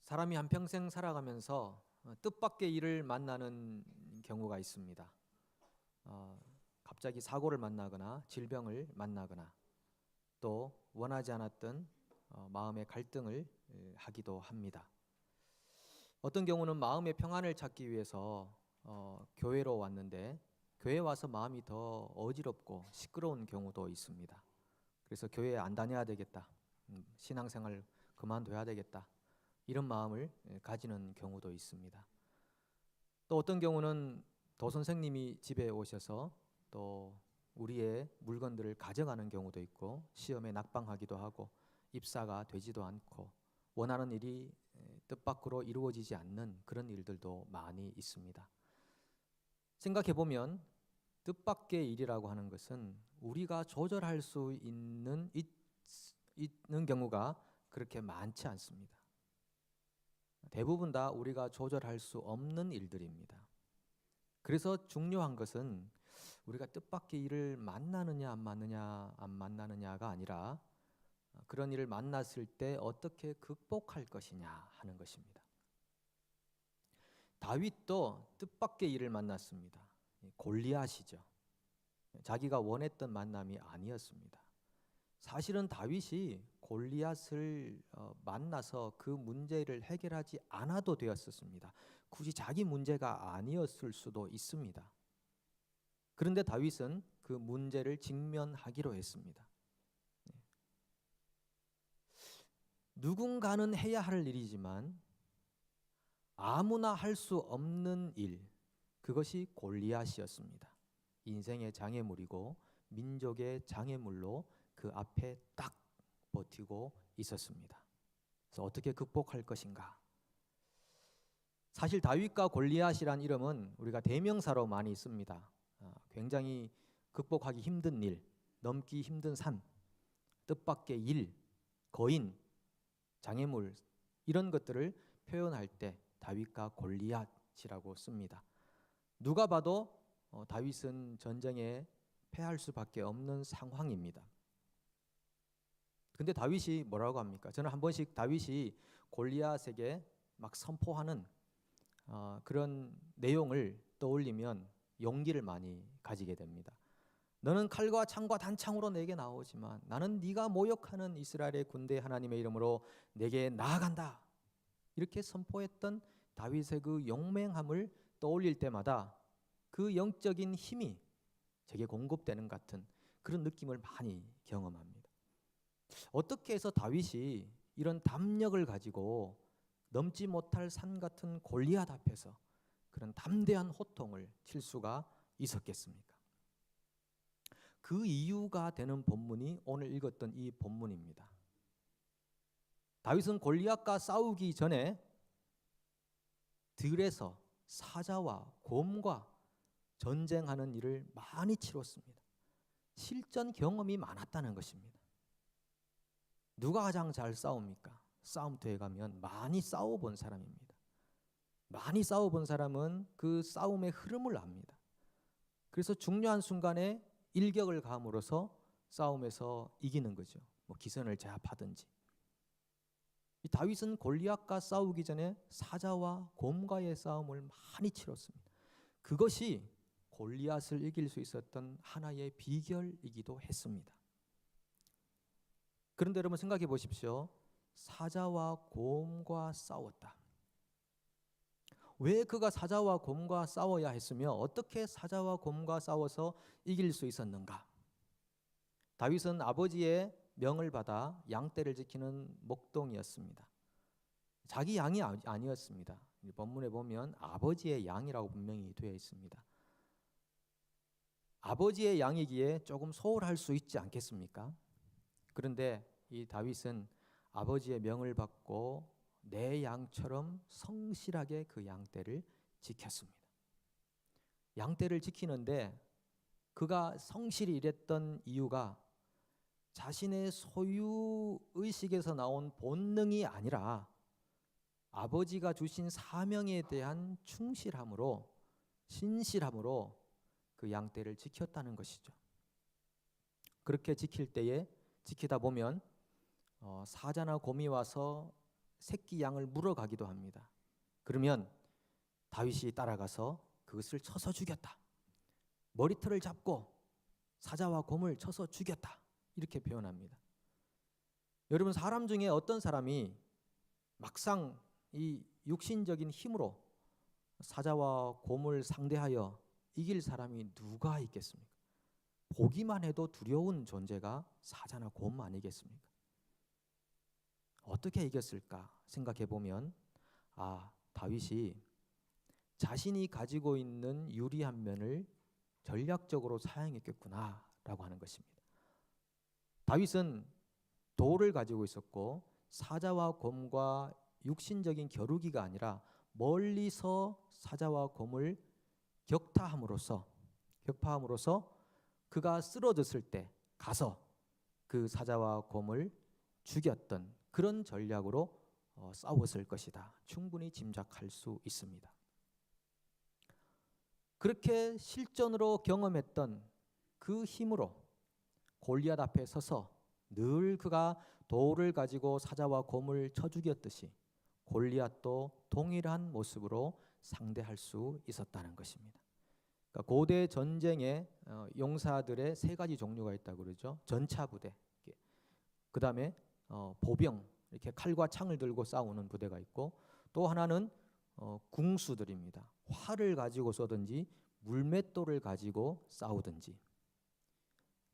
사람이 한평생 살아가면서 뜻밖의 일을 만나는 경우가 있습니다. 갑자기 사고를 만나거나 질병을 만나거나 또 원하지 않았던 마음의 갈등을 하기도 합니다. 어떤 경우는 마음의 평안을 찾기 위해서 교회로 왔는데 교회에 와서 마음이 더 어지럽고 시끄러운 경우도 있습니다. 그래서 교회에 안 다녀야 되겠다. 신앙생활 그만둬야 되겠다. 이런 마음을 가지는 경우도 있습니다. 또 어떤 경우는 도선생님이 집에 오셔서 또 우리의 물건들을 가져가는 경우도 있고 시험에 낙방하기도 하고 입사가 되지도 않고 원하는 일이 뜻밖으로 이루어지지 않는 그런 일들도 많이 있습니다. 생각해보면 뜻밖의 일이라고 하는 것은 우리가 조절할 수 있는 경우가 그렇게 많지 않습니다. 대부분 다 우리가 조절할 수 없는 일들입니다. 그래서 중요한 것은 우리가 뜻밖의 일을 만나느냐 안 만나느냐가 아니라 그런 일을 만났을 때 어떻게 극복할 것이냐 하는 것입니다. 다윗도 뜻밖의 일을 만났습니다. 골리앗이죠. 자기가 원했던 만남이 아니었습니다. 사실은 다윗이 골리앗을 만나서 그 문제를 해결하지 않아도 되었었습니다. 굳이 자기 문제가 아니었을 수도 있습니다. 그런데 다윗은 그 문제를 직면하기로 했습니다. 누군가는 해야 할 일이지만 아무나 할 수 없는 일, 그것이 골리앗이었습니다. 인생의 장애물이고 민족의 장애물로 그 앞에 딱 버티고 있었습니다. 그래서 어떻게 극복할 것인가? 사실 다윗과 골리앗이란 이름은 우리가 대명사로 많이 씁니다. 굉장히 극복하기 힘든 일, 넘기 힘든 산, 뜻밖의 일, 거인, 장애물 이런 것들을 표현할 때 다윗과 골리앗이라고 씁니다. 누가 봐도 다윗은 전쟁에 패할 수밖에 없는 상황입니다. 근데 다윗이 뭐라고 합니까? 저는 한 번씩 다윗이 골리앗에게 막 선포하는 그런 내용을 떠올리면 용기를 많이 가지게 됩니다. 너는 칼과 창과 단창으로 내게 나오지만 나는 네가 모욕하는 이스라엘의 군대 하나님의 이름으로 내게 나아간다. 이렇게 선포했던 다윗의 그 용맹함을 떠올릴 때마다 그 영적인 힘이 제게 공급되는 같은 그런 느낌을 많이 경험합니다. 어떻게 해서 다윗이 이런 담력을 가지고 넘지 못할 산 같은 골리앗 앞에서 그런 담대한 호통을 칠 수가 있었겠습니까? 그 이유가 되는 본문이 오늘 읽었던 이 본문입니다. 다윗은 골리앗과 싸우기 전에 들에서 사자와 곰과 전쟁하는 일을 많이 치렀습니다. 실전 경험이 많았다는 것입니다. 누가 가장 잘 싸웁니까? 싸움터에 가면 많이 싸워본 사람입니다. 많이 싸워본 사람은 그 싸움의 흐름을 압니다. 그래서 중요한 순간에 일격을 가함으로써 싸움에서 이기는 거죠. 기선을 제압하든지. 이 다윗은 골리앗과 싸우기 전에 사자와 곰과의 싸움을 많이 치렀습니다. 그것이 골리앗을 이길 수 있었던 하나의 비결이기도 했습니다. 그런데 여러분 생각해 보십시오. 사자와 곰과 싸웠다. 왜 그가 사자와 곰과 싸워야 했으며 어떻게 사자와 곰과 싸워서 이길 수 있었는가? 다윗은 아버지의 명을 받아 양떼를 지키는 목동이었습니다. 자기 양이 아니었습니다. 본문에 보면 아버지의 양이라고 분명히 되어 있습니다. 아버지의 양이기에 조금 소홀할 수 있지 않겠습니까? 그런데 이 다윗은 아버지의 명을 받고 내 양처럼 성실하게 그 양떼를 지켰습니다. 양떼를 지키는데 그가 성실히 일했던 이유가 자신의 소유의식에서 나온 본능이 아니라 아버지가 주신 사명에 대한 충실함으로, 신실함으로 그 양떼를 지켰다는 것이죠. 그렇게 지킬 때에 지키다 보면 사자나 곰이 와서 새끼 양을 물어가기도 합니다. 그러면 다윗이 따라가서 그것을 쳐서 죽였다. 머리털을 잡고 사자와 곰을 쳐서 죽였다. 이렇게 표현합니다. 여러분, 사람 중에 어떤 사람이 막상 이 육신적인 힘으로 사자와 곰을 상대하여 이길 사람이 누가 있겠습니까? 보기만 해도 두려운 존재가 사자나 곰 아니겠습니까? 어떻게 이겼을까 생각해 보면 다윗이 자신이 가지고 있는 유리한 면을 전략적으로 사용했겠구나라고 하는 것입니다. 다윗은 돌을 가지고 있었고 사자와 곰과 육신적인 겨루기가 아니라 멀리서 사자와 곰을 격파함으로써 그가 쓰러졌을 때 가서 그 사자와 곰을 죽였던 그런 전략으로 싸웠을 것이다. 충분히 짐작할 수 있습니다. 그렇게 실전으로 경험했던 그 힘으로 골리앗 앞에 서서 늘 그가 돌을 가지고 사자와 곰을 쳐 죽였듯이 골리앗도 동일한 모습으로 상대할 수 있었다는 것입니다. 그러니까 고대 전쟁의 용사들의 세 가지 종류가 있다고 그러죠. 전차 부대, 그 다음에 보병, 이렇게 칼과 창을 들고 싸우는 부대가 있고, 또 하나는 궁수들입니다. 활을 가지고 쏘든지 물맷돌을 가지고 싸우든지.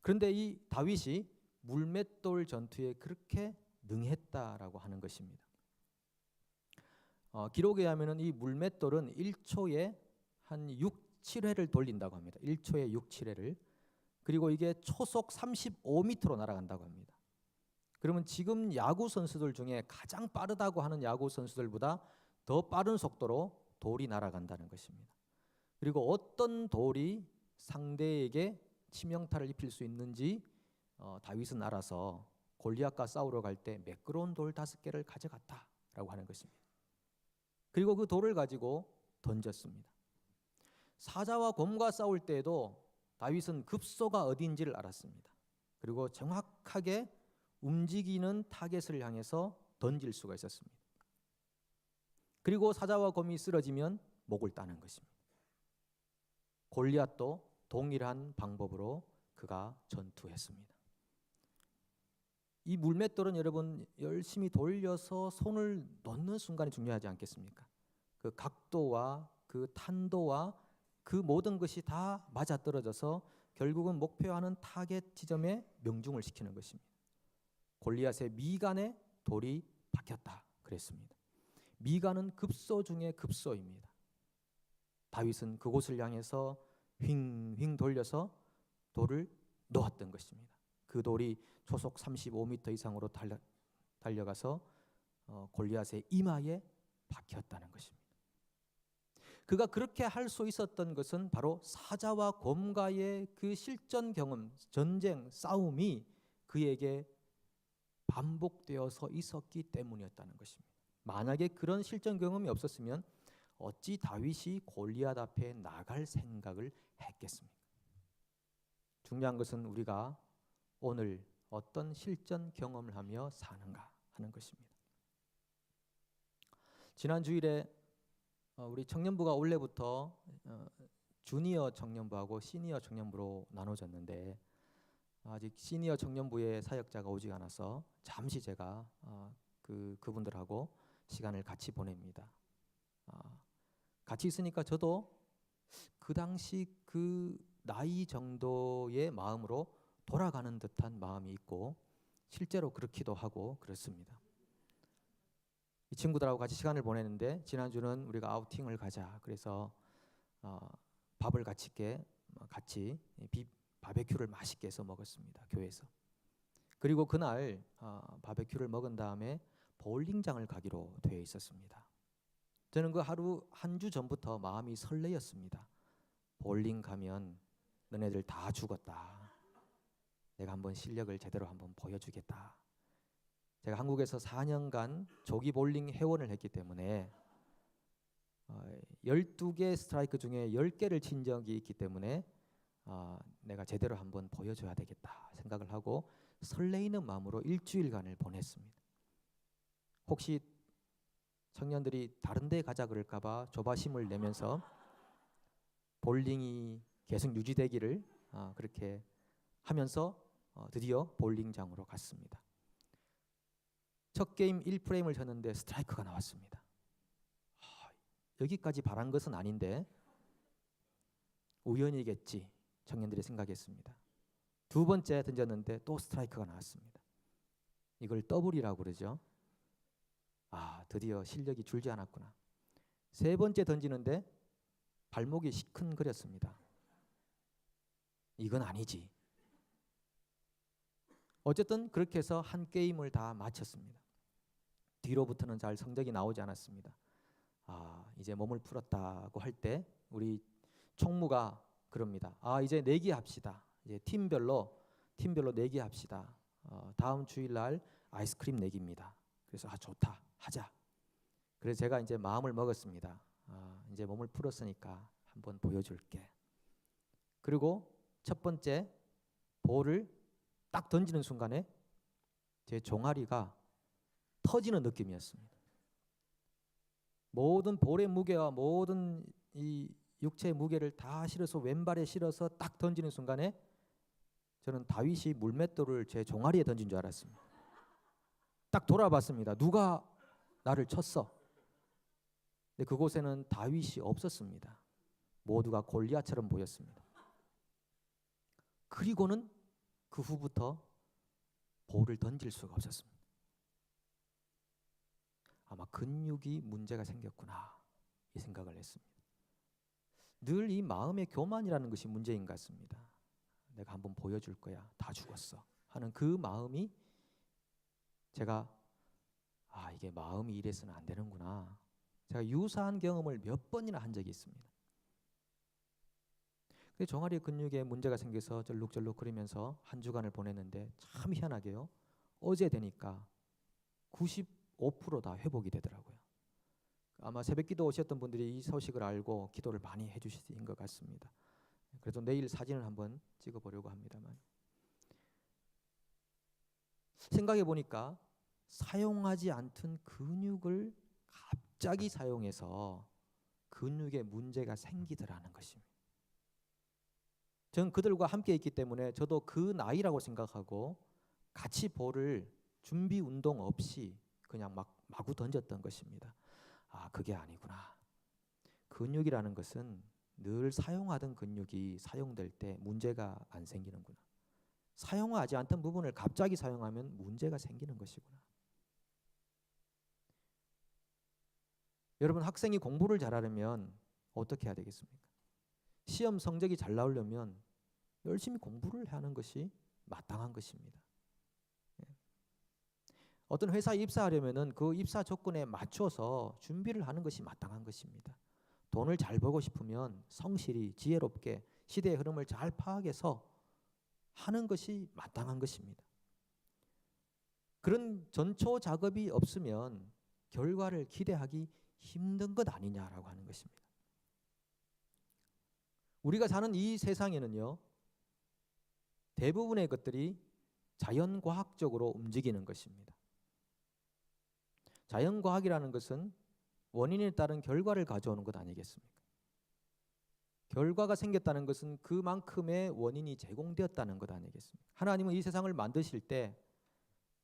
그런데 이 다윗이 물맷돌 전투에 그렇게 능했다라고 하는 것입니다. 기록에 하면은 이 물맷돌은 1초에 한 6, 7회를 돌린다고 합니다. 1초에 6, 7회를. 그리고 이게 초속 35m로 날아간다고 합니다. 그러면 지금 야구 선수들 중에 가장 빠르다고 하는 야구 선수들보다 더 빠른 속도로 돌이 날아간다는 것입니다. 그리고 어떤 돌이 상대에게 치명타를 입힐 수 있는지 다윗은 알아서 골리앗과 싸우러 갈 때 매끄러운 돌 5개를 가져갔다라고 하는 것입니다. 그리고 그 돌을 가지고 던졌습니다. 사자와 곰과 싸울 때에도 다윗은 급소가 어딘지를 알았습니다. 그리고 정확하게 움직이는 타겟을 향해서 던질 수가 있었습니다. 그리고 사자와 곰이 쓰러지면 목을 따는 것입니다. 골리앗도 동일한 방법으로 그가 전투했습니다. 이 물맷돌은 여러분 열심히 돌려서 손을 넣는 순간이 중요하지 않겠습니까? 그 각도와 그 탄도와 그 모든 것이 다 맞아떨어져서 결국은 목표하는 타겟 지점에 명중을 시키는 것입니다. 골리앗의 미간에 돌이 박혔다 그랬습니다. 미간은 급소 중에 급소입니다. 다윗은 그곳을 향해서 휑휑 돌려서 돌을 놓았던 것입니다. 그 돌이 초속 35m 이상으로 달려가서 골리앗의 이마에 박혔다는 것입니다. 그가 그렇게 할 수 있었던 것은 바로 사자와 곰과의 그 실전 경험, 전쟁, 싸움이 그에게 반복되어서 있었기 때문이었다는 것입니다. 만약에 그런 실전 경험이 없었으면 어찌 다윗이 골리앗 앞에 나갈 생각을 했겠습니까? 중요한 것은 우리가 오늘 어떤 실전 경험을 하며 사는가 하는 것입니다. 지난 주일에 우리 청년부가 원래부터 주니어 청년부하고 시니어 청년부로 나눠졌는데 아직 시니어 청년부의 사역자가 오지 않아서 잠시 제가 그분들하고 시간을 같이 보냅니다. 같이 있으니까 저도 그 당시 그 나이 정도의 마음으로 돌아가는 듯한 마음이 있고 실제로 그렇기도 하고 그렇습니다. 이 친구들하고 같이 시간을 보내는데 지난주는 우리가 아우팅을 가자 그래서 밥을 같이 바베큐를 맛있게 해서 먹었습니다. 교회에서. 그리고 그날 바베큐를 먹은 다음에 보울링장을 가기로 되어 있었습니다. 저는 그 하루 한 주 전부터 마음이 설레었습니다. 보울링 가면 너네들 다 죽었다. 내가 한번 실력을 제대로 한번 보여주겠다. 제가 한국에서 4년간 조기 볼링 회원을 했기 때문에 12개 스트라이크 중에 10개를 친 적이 있기 때문에 내가 제대로 한번 보여줘야 되겠다 생각을 하고 설레이는 마음으로 일주일간을 보냈습니다. 혹시 청년들이 다른 데 가자 그럴까봐 조바심을 내면서 볼링이 계속 유지되기를 그렇게 하면서 드디어 볼링장으로 갔습니다. 첫 게임 1프레임을 쳤는데 스트라이크가 나왔습니다. 여기까지 바란 것은 아닌데 우연이겠지 청년들이 생각했습니다. 두 번째 던졌는데 또 스트라이크가 나왔습니다. 이걸 더블이라고 그러죠. 드디어 실력이 줄지 않았구나. 세 번째 던지는데 발목이 시큰거렸습니다. 이건 아니지. 어쨌든 그렇게 해서 한 게임을 다 마쳤습니다. 뒤로부터는 잘 성적이 나오지 않았습니다. 이제 몸을 풀었다고 할 때 우리 총무가 그럽니다. 이제 내기 합시다. 이제 팀별로 내기 합시다. 다음 주일날 아이스크림 내기입니다. 그래서 좋다, 하자. 그래서 제가 이제 마음을 먹었습니다. 이제 몸을 풀었으니까 한번 보여줄게. 그리고 첫 번째 볼을 딱 던지는 순간에 제 종아리가 터지는 느낌이었습니다. 모든 볼의 무게와 모든 이 육체의 무게를 다 실어서 왼발에 실어서 딱 던지는 순간에 저는 다윗이 물맷돌을 제 종아리에 던진 줄 알았습니다. 딱 돌아봤습니다. 누가 나를 쳤어? 근데 그곳에는 다윗이 없었습니다. 모두가 골리앗처럼 보였습니다. 그리고는 그 후부터 볼을 던질 수가 없었습니다. 아마 근육이 문제가 생겼구나 이 생각을 했습니다. 늘 이 마음의 교만이라는 것이 문제인 것 같습니다. 내가 한번 보여줄 거야. 다 죽었어 하는 그 마음이 제가 이게 마음이 이래서는 안 되는구나. 제가 유사한 경험을 몇 번이나 한 적이 있습니다. 근데 종아리 근육에 문제가 생겨서 절룩절룩 거리면서 한 주간을 보냈는데 참 희한하게요. 어제 되니까 95% 다 회복이 되더라고요. 아마 새벽기도 오셨던 분들이 이 소식을 알고 기도를 많이 해주신 것 같습니다. 그래도 내일 사진을 한번 찍어보려고 합니다만, 생각해 보니까 사용하지 않던 근육을 갑자기 사용해서 근육에 문제가 생기더라는 것입니다. 저는 그들과 함께 있기 때문에 저도 그 나이라고 생각하고 같이 볼을 준비 운동 없이 그냥 막 마구 던졌던 것입니다. 그게 아니구나. 근육이라는 것은 늘 사용하던 근육이 사용될 때 문제가 안 생기는구나. 사용하지 않던 부분을 갑자기 사용하면 문제가 생기는 것이구나. 여러분, 학생이 공부를 잘하려면 어떻게 해야 되겠습니까? 시험 성적이 잘 나오려면 열심히 공부를 하는 것이 마땅한 것입니다. 어떤 회사에 입사하려면은 그 입사 조건에 맞춰서 준비를 하는 것이 마땅한 것입니다. 돈을 잘 벌고 싶으면 성실히 지혜롭게 시대의 흐름을 잘 파악해서 하는 것이 마땅한 것입니다. 그런 전초 작업이 없으면 결과를 기대하기 힘든 것 아니냐라고 하는 것입니다. 우리가 사는 이 세상에는요, 대부분의 것들이 자연과학적으로 움직이는 것입니다. 자연과학이라는 것은 원인에 따른 결과를 가져오는 것 아니겠습니까? 결과가 생겼다는 것은 그만큼의 원인이 제공되었다는 것 아니겠습니까? 하나님은 이 세상을 만드실 때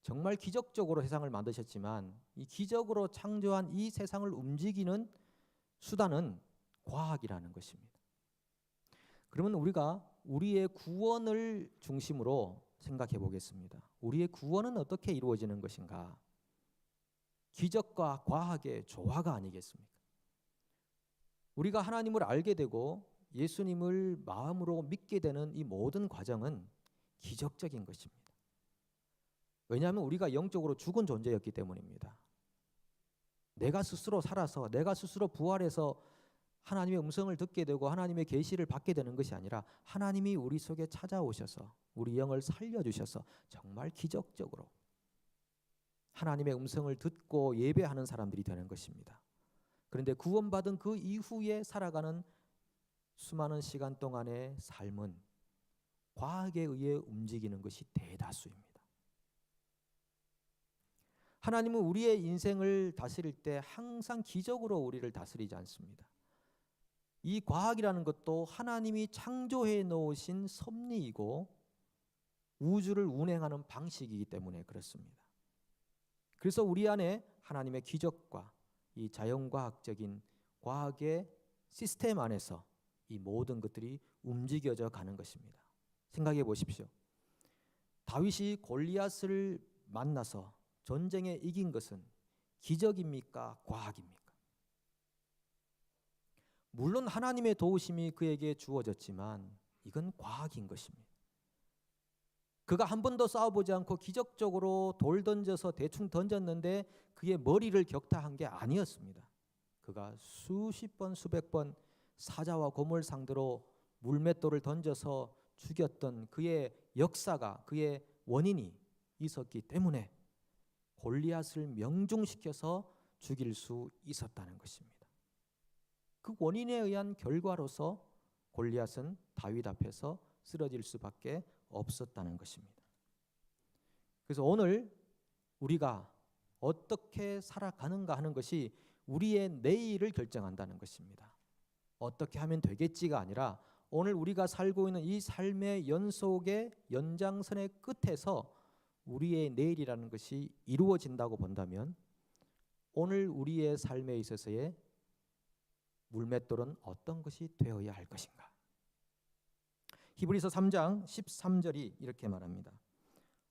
정말 기적적으로 세상을 만드셨지만 이 기적으로 창조한 이 세상을 움직이는 수단은 과학이라는 것입니다. 그러면 우리가 우리의 구원을 중심으로 생각해 보겠습니다. 우리의 구원은 어떻게 이루어지는 것인가? 기적과 과학의 조화가 아니겠습니까? 우리가 하나님을 알게 되고 예수님을 마음으로 믿게 되는 이 모든 과정은 기적적인 것입니다. 왜냐하면 우리가 영적으로 죽은 존재였기 때문입니다. 내가 스스로 살아서 내가 스스로 부활해서 하나님의 음성을 듣게 되고 하나님의 계시를 받게 되는 것이 아니라 하나님이 우리 속에 찾아오셔서 우리 영을 살려주셔서 정말 기적적으로 하나님의 음성을 듣고 예배하는 사람들이 되는 것입니다. 그런데 구원받은 그 이후에 살아가는 수많은 시간 동안의 삶은 과학에 의해 움직이는 것이 대다수입니다. 하나님은 우리의 인생을 다스릴 때 항상 기적으로 우리를 다스리지 않습니다. 이 과학이라는 것도 하나님이 창조해 놓으신 섭리이고 우주를 운행하는 방식이기 때문에 그렇습니다. 그래서 우리 안에 하나님의 기적과 이 자연과학적인 과학의 시스템 안에서 이 모든 것들이 움직여져 가는 것입니다. 생각해 보십시오. 다윗이 골리앗을 만나서 전쟁에 이긴 것은 기적입니까? 과학입니까? 물론 하나님의 도우심이 그에게 주어졌지만 이건 과학인 것입니다. 그가 한 번도 싸워보지 않고 기적적으로 돌 던져서 대충 던졌는데 그의 머리를 격타한 게 아니었습니다. 그가 수십 번 수백 번 사자와 고물 상대로 물맷돌을 던져서 죽였던 그의 역사가, 그의 원인이 있었기 때문에 골리앗을 명중시켜서 죽일 수 있었다는 것입니다. 그 원인에 의한 결과로서 골리앗은 다윗 앞에서 쓰러질 수밖에 없었다는 것입니다. 그래서 오늘 우리가 어떻게 살아가는가 하는 것이 우리의 내일을 결정한다는 것입니다. 어떻게 하면 되겠지가 아니라 오늘 우리가 살고 있는 이 삶의 연속의 연장선의 끝에서 우리의 내일이라는 것이 이루어진다고 본다면 오늘 우리의 삶에 있어서의 물맷돌은 어떤 것이 되어야 할 것인가? 히브리서 3장 13절이 이렇게 말합니다.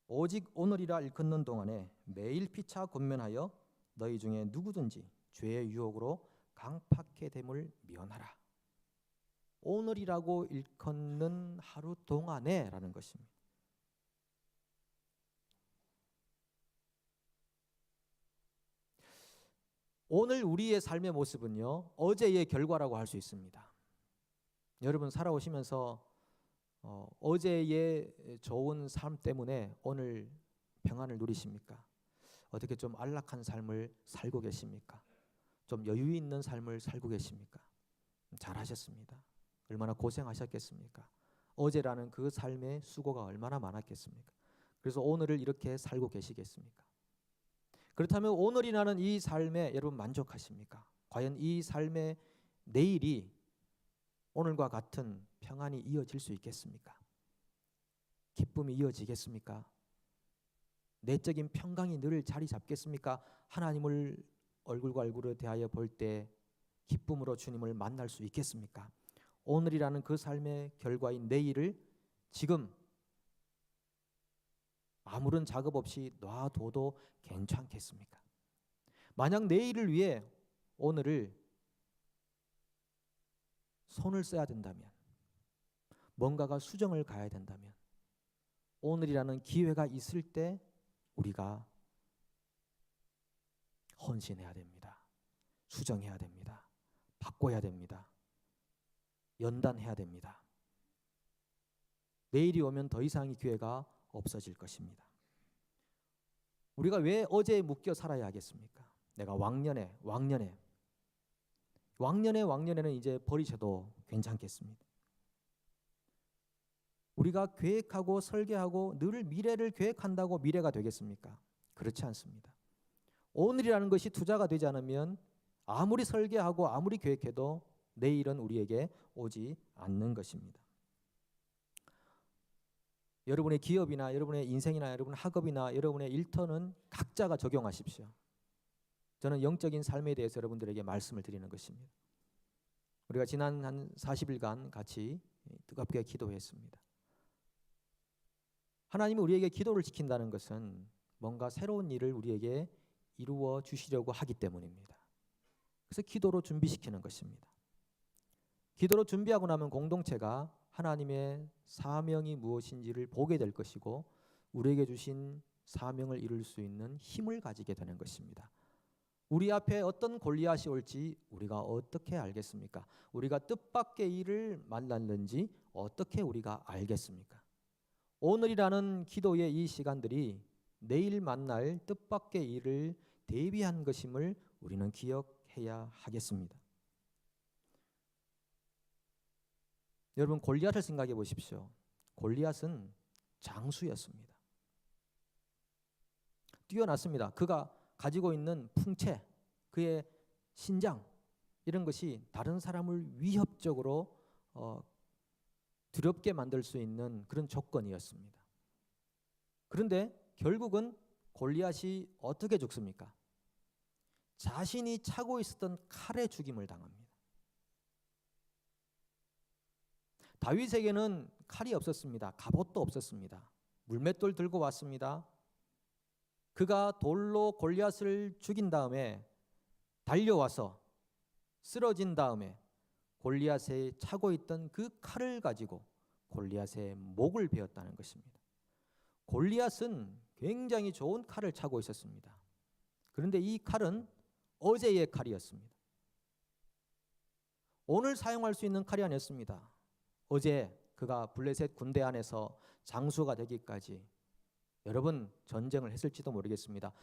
오직 오늘이라 일컫는 동안에 매일 피차 권면하여 너희 중에 누구든지 죄의 유혹으로 강팍해 됨을 면하라. 오늘이라고 일컫는 하루 동안에 라는 것입니다. 오늘 우리의 삶의 모습은요, 어제의 결과라고 할 수 있습니다. 여러분 살아오시면서 어제의 좋은 삶 때문에 오늘 평안을 누리십니까? 어떻게 좀 안락한 삶을 살고 계십니까? 좀 여유 있는 삶을 살고 계십니까? 잘하셨습니다. 얼마나 고생하셨겠습니까? 어제라는 그 삶의 수고가 얼마나 많았겠습니까? 그래서 오늘을 이렇게 살고 계시겠습니까? 그렇다면 오늘이라는 이 삶에 여러분 만족하십니까? 과연 이 삶의 내일이 오늘과 같은 평안이 이어질 수 있겠습니까? 기쁨이 이어지겠습니까? 내적인 평강이 늘 자리 잡겠습니까? 하나님을 얼굴과 얼굴을 대하여 볼 때 기쁨으로 주님을 만날 수 있겠습니까? 오늘이라는 그 삶의 결과인 내일을 지금 아무런 작업 없이 놔둬도 괜찮겠습니까? 만약 내일을 위해 오늘을 손을 써야 된다면, 뭔가가 수정을 가야 된다면 오늘이라는 기회가 있을 때 우리가 헌신해야 됩니다. 수정해야 됩니다. 바꿔야 됩니다. 연단해야 됩니다. 내일이 오면 더 이상 이 기회가 없어질 것입니다. 우리가 왜 어제에 묶여 살아야 하겠습니까? 내가 왕년에는 이제 버리셔도 괜찮겠습니다. 우리가 계획하고 설계하고 늘 미래를 계획한다고 미래가 되겠습니까? 그렇지 않습니다. 오늘이라는 것이 투자가 되지 않으면 아무리 설계하고 아무리 계획해도 내일은 우리에게 오지 않는 것입니다. 여러분의 기업이나 여러분의 인생이나 여러분의 학업이나 여러분의 일터는 각자가 적용하십시오. 저는 영적인 삶에 대해서 여러분들에게 말씀을 드리는 것입니다. 우리가 지난 한 40일간 같이 뜨겁게 기도했습니다. 하나님이 우리에게 기도를 지킨다는 것은 뭔가 새로운 일을 우리에게 이루어 주시려고 하기 때문입니다. 그래서 기도로 준비시키는 것입니다. 기도로 준비하고 나면 공동체가 하나님의 사명이 무엇인지를 보게 될 것이고 우리에게 주신 사명을 이룰 수 있는 힘을 가지게 되는 것입니다. 우리 앞에 어떤 골리앗이 올지 우리가 어떻게 알겠습니까? 우리가 뜻밖의 일을 만났는지 어떻게 우리가 알겠습니까? 오늘이라는 기도의 이 시간들이 내일 만날 뜻밖의 일을 대비한 것임을 우리는 기억해야 하겠습니다. 여러분 골리앗을 생각해 보십시오. 골리앗은 장수였습니다. 뛰어났습니다. 그가 가지고 있는 풍채, 그의 신장 이런 것이 다른 사람을 위협적으로 두렵게 만들 수 있는 그런 조건이었습니다. 그런데 결국은 골리앗이 어떻게 죽습니까? 자신이 차고 있었던 칼에 죽임을 당합니다. 다윗에게는 칼이 없었습니다. 갑옷도 없었습니다. 물맷돌 들고 왔습니다. 그가 돌로 골리앗을 죽인 다음에 달려와서 쓰러진 다음에 골리앗에 차고 있던 그 칼을 가지고 골리앗의 목을 베었다는 것입니다. 골리앗은 굉장히 좋은 칼을 차고 있었습니다. 그런데 이 칼은 어제의 칼이었습니다. 오늘 사용할 수 있는 칼이 아니었습니다. 어제 그가 블레셋 군대 안에서 장수가 되기까지 여러 번 전쟁을 했을지도 모르겠습니다.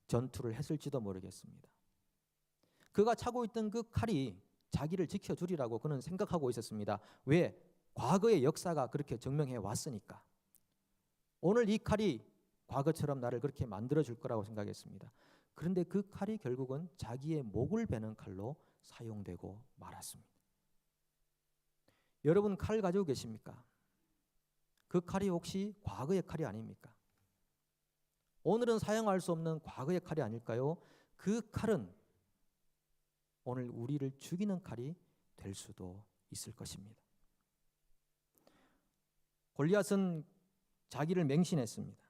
전투를 했을지도 모르겠습니다. 그가 차고 있던 그 칼이 자기를 지켜주리라고 그는 생각하고 있었습니다. 왜? 과거의 역사가 그렇게 증명해 왔으니까. 오늘 이 칼이 과거처럼 나를 그렇게 만들어줄 거라고 생각했습니다. 그런데 그 칼이 결국은 자기의 목을 베는 칼로 사용되고 말았습니다. 여러분 칼 가지고 계십니까? 그 칼이 혹시 과거의 칼이 아닙니까? 오늘은 사용할 수 없는 과거의 칼이 아닐까요? 그 칼은 오늘 우리를 죽이는 칼이 될 수도 있을 것입니다. 골리앗은 자기를 맹신했습니다.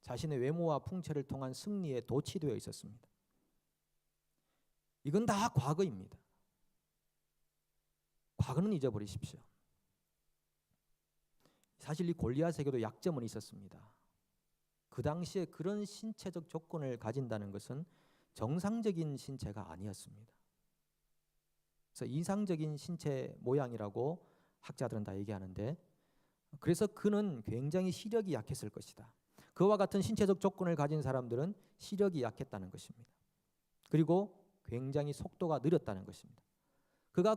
자신의 외모와 풍채를 통한 승리에 도취되어 있었습니다. 이건 다 과거입니다. 과거는 잊어버리십시오. 사실 이 골리앗에게도 약점은 있었습니다. 그 당시에 그런 신체적 조건을 가진다는 것은 정상적인 신체가 아니었습니다. 그래서 이상적인 신체 모양이라고 학자들은 다 얘기하는데, 그래서 그는 굉장히 시력이 약했을 것이다. 그와 같은 신체적 조건을 가진 사람들은 시력이 약했다는 것입니다. 그리고 굉장히 속도가 느렸다는 것입니다. 그가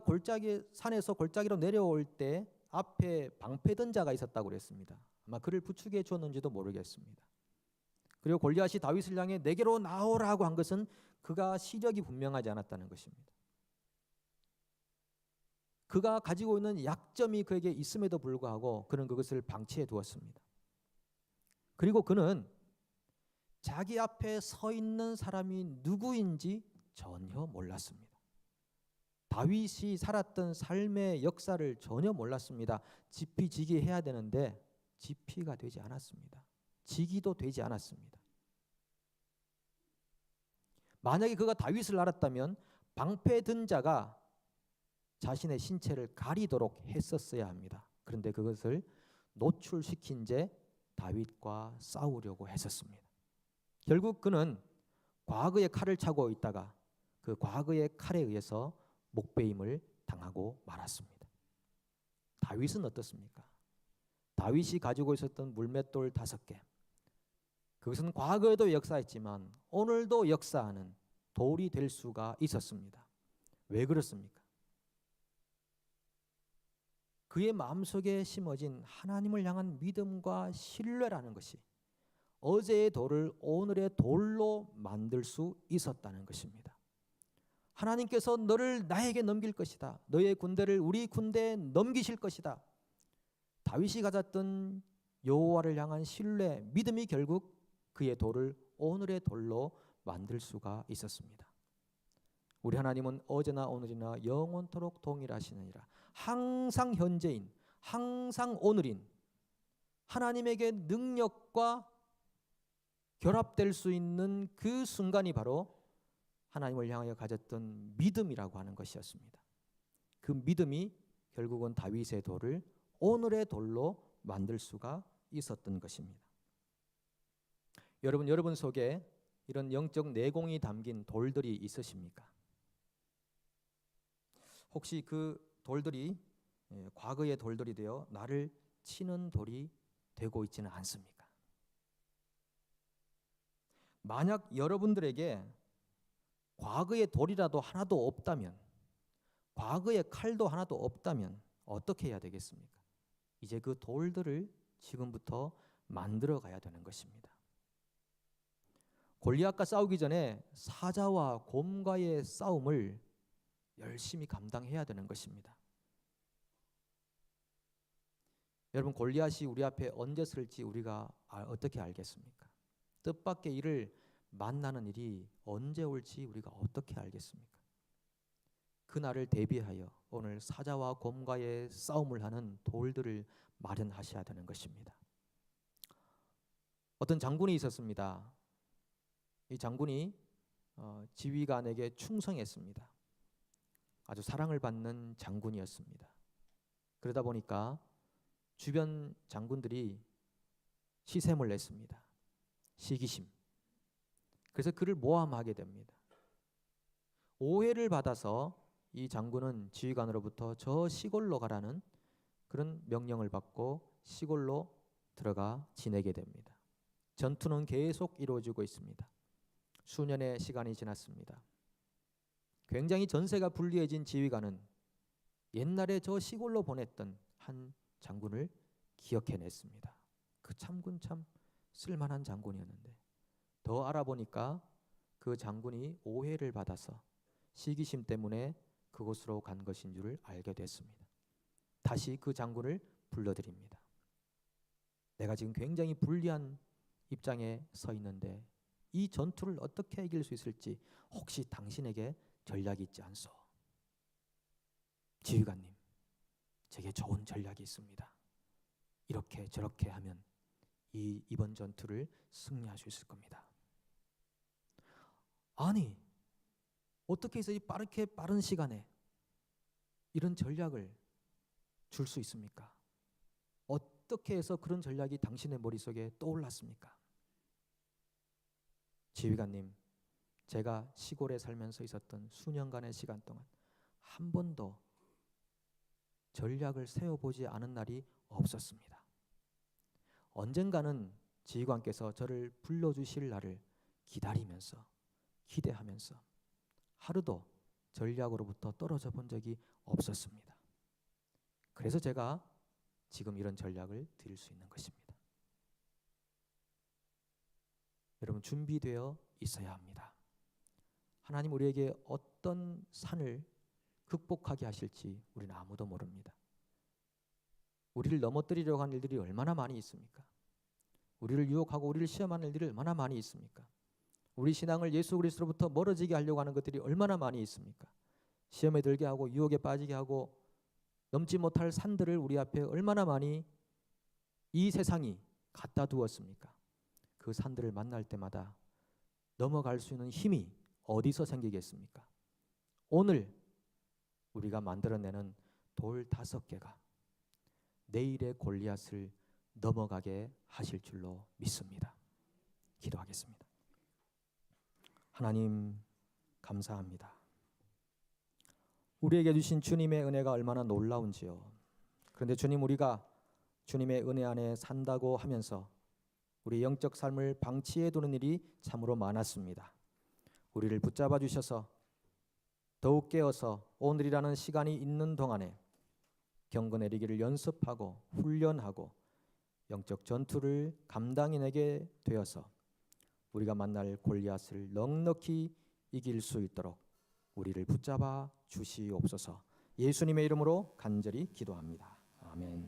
산에서 골짜기로 내려올 때 앞에 방패든 자가 있었다고 그랬습니다. 아마 그를 부축해 주었는지도 모르겠습니다. 그리고 골리앗이 다윗을 향해 내게로 나오라고 한 것은 그가 시력이 분명하지 않았다는 것입니다. 그가 가지고 있는 약점이 그에게 있음에도 불구하고 그는 그것을 방치해 두었습니다. 그리고 그는 자기 앞에 서 있는 사람이 누구인지 전혀 몰랐습니다. 다윗이 살았던 삶의 역사를 전혀 몰랐습니다. 지피지기 해야 되는데 지피가 되지 않았습니다. 지기도 되지 않았습니다. 만약에 그가 다윗을 알았다면 방패 든 자가 자신의 신체를 가리도록 했었어야 합니다. 그런데 그것을 노출시킨 채 다윗과 싸우려고 했었습니다. 결국 그는 과거의 칼을 차고 있다가 그 과거의 칼에 의해서 목베임을 당하고 말았습니다. 다윗은 어떻습니까? 다윗이 가지고 있었던 물맷돌 5개, 그것은 과거에도 역사했지만 오늘도 역사하는 돌이 될 수가 있었습니다. 왜 그렇습니까? 그의 마음속에 심어진 하나님을 향한 믿음과 신뢰라는 것이 어제의 돌을 오늘의 돌로 만들 수 있었다는 것입니다. 하나님께서 너를 나에게 넘길 것이다. 너의 군대를 우리 군대에 넘기실 것이다. 다윗이 가졌던 여호와를 향한 신뢰, 믿음이 결국 그의 돌을 오늘의 돌로 만들 수가 있었습니다. 우리 하나님은 어제나 오늘이나 영원토록 동일하시느니라. 항상 현재인, 항상 오늘인, 하나님에게 능력과 결합될 수 있는 그 순간이 바로 하나님을 향하여 가졌던 믿음이라고 하는 것이었습니다. 그 믿음이 결국은 다윗의 돌을 오늘의 돌로 만들 수가 있었던 것입니다. 여러분 속에 이런 영적 내공이 담긴 돌들이 있으십니까? 혹시 그 돌들이 과거의 돌들이 되어 나를 치는 돌이 되고 있지는 않습니까? 만약 여러분들에게 과거의 돌이라도 하나도 없다면, 과거의 칼도 하나도 없다면 어떻게 해야 되겠습니까? 이제 그 돌들을 지금부터 만들어 가야 되는 것입니다. 골리앗과 싸우기 전에 사자와 곰과의 싸움을 열심히 감당해야 되는 것입니다. 여러분, 골리앗이 우리 앞에 언제 설지 우리가 어떻게 알겠습니까? 뜻밖의 일을 만나는 일이 언제 올지 우리가 어떻게 알겠습니까? 그날을 대비하여 오늘 사자와 곰과의 싸움을 하는 돌들을 마련하셔야 되는 것입니다. 어떤 장군이 있었습니다. 이 장군이 지휘관에게 충성했습니다. 아주 사랑을 받는 장군이었습니다. 그러다 보니까 주변 장군들이 시샘을 냈습니다. 시기심. 그래서 그를 모함하게 됩니다. 오해를 받아서 이 장군은 지휘관으로부터 저 시골로 가라는 그런 명령을 받고 시골로 들어가 지내게 됩니다. 전투는 계속 이루어지고 있습니다. 수년의 시간이 지났습니다. 굉장히 전세가 불리해진 지휘관은 옛날에 저 시골로 보냈던 한 장군을 기억해냈습니다. 그 장군 참 쓸만한 장군이었는데, 더 알아보니까 그 장군이 오해를 받아서 시기심 때문에 그곳으로 간 것인 줄을 알게 됐습니다. 다시 그 장군을 불러드립니다. 내가 지금 굉장히 불리한 입장에 서 있는데 이 전투를 어떻게 이길 수 있을지 혹시 당신에게 전략이 있지 않소? 지휘관님, 제게 좋은 전략이 있습니다. 이렇게 저렇게 하면 이번 전투를 승리할 수 있을 겁니다. 아니, 어떻게 해서 이 빠른 시간에 이런 전략을 줄 수 있습니까? 어떻게 해서 그런 전략이 당신의 머릿속에 떠올랐습니까? 지휘관님, 제가 시골에 살면서 있었던 수년간의 시간 동안 한 번도 전략을 세워보지 않은 날이 없었습니다. 언젠가는 지휘관께서 저를 불러주실 날을 기다리면서 기대하면서 하루도 전략으로부터 떨어져 본 적이 없었습니다. 그래서 제가 지금 이런 전략을 드릴 수 있는 것입니다. 여러분, 준비되어 있어야 합니다. 하나님 우리에게 어떤 산을 극복하게 하실지 우리는 아무도 모릅니다. 우리를 넘어뜨리려고 하는 일들이 얼마나 많이 있습니까? 우리를 유혹하고 우리를 시험하는 일들이 얼마나 많이 있습니까? 우리 신앙을 예수 그리스도로부터 멀어지게 하려고 하는 것들이 얼마나 많이 있습니까? 시험에 들게 하고 유혹에 빠지게 하고 넘지 못할 산들을 우리 앞에 얼마나 많이 이 세상이 갖다 두었습니까? 그 산들을 만날 때마다 넘어갈 수 있는 힘이 어디서 생기겠습니까? 오늘 우리가 만들어내는 돌 5개가 내일의 골리앗을 넘어가게 하실 줄로 믿습니다. 기도하겠습니다. 하나님, 감사합니다. 우리에게 주신 주님의 은혜가 얼마나 놀라운지요. 그런데 주님, 우리가 주님의 은혜 안에 산다고 하면서 우리 영적 삶을 방치해 두는 일이 참으로 많았습니다. 우리를 붙잡아 주셔서 더욱 깨어서 오늘이라는 시간이 있는 동안에 경건 내리기를 연습하고 훈련하고 영적 전투를 감당해내게 되어서 우리가 만날 골리앗을 넉넉히 이길 수 있도록 우리를 붙잡아 주시옵소서. 예수님의 이름으로 간절히 기도합니다. 아멘.